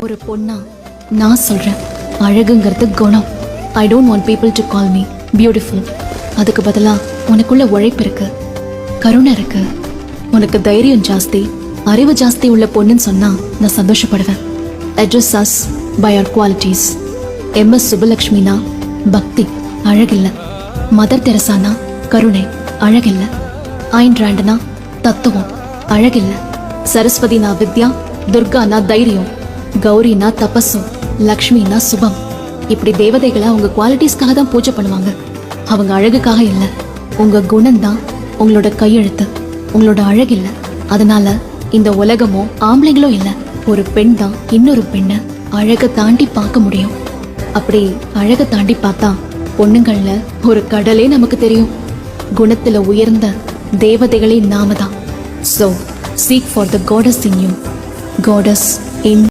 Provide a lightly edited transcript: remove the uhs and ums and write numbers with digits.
ஒரு பொண்ணா நான் சொல்றேன், அழகுங்கிறது குணம். I don't want people to call me beautiful. அதுக்கு பதிலா உனக்குள்ள உழைப்பு இருக்கு, கருணை இருக்கு, உனக்கு தைரியம் ஜாஸ்தி, அறிவு ஜாஸ்தி உள்ள பொண்ணுன்னு சொன்னா நான் சந்தோஷப்படுவேன். Address us by our qualities. MS சுப்புலக்ஷ்மினா பக்தி, அழகில்ல. மதர் தெரசானா கருணை, அழகில்ல. ஐன் ராண்டனா தத்துவம், அழகில்ல. சரஸ்வதினா வித்யா, துர்கானா தைரியம், கௌரினா தபஸும், லக்ஷ்மினா சுபம். இப்படி தேவதைகளை அவங்க குவாலிட்டிஸ்க்காக தான் பூஜை பண்ணுவாங்க, அவங்க அழகுக்காக இல்லை. உங்க குணம்தான் உங்களோட கையெழுத்து, உங்களோட அழகில்ல. அதனால இந்த உலகமோ ஆம்பளைங்களோ இல்லை, ஒரு பெண் தான் இன்னொரு பெண்ணை அழகை தாண்டி பார்க்க முடியும். அப்படி அழகை தாண்டி பார்த்தா பொண்ணுங்கள்ல ஒரு கடலே நமக்கு தெரியும். குணத்துல உயர்ந்த தேவதைகளே நாம தான். So seek for the goddess in you, goddess in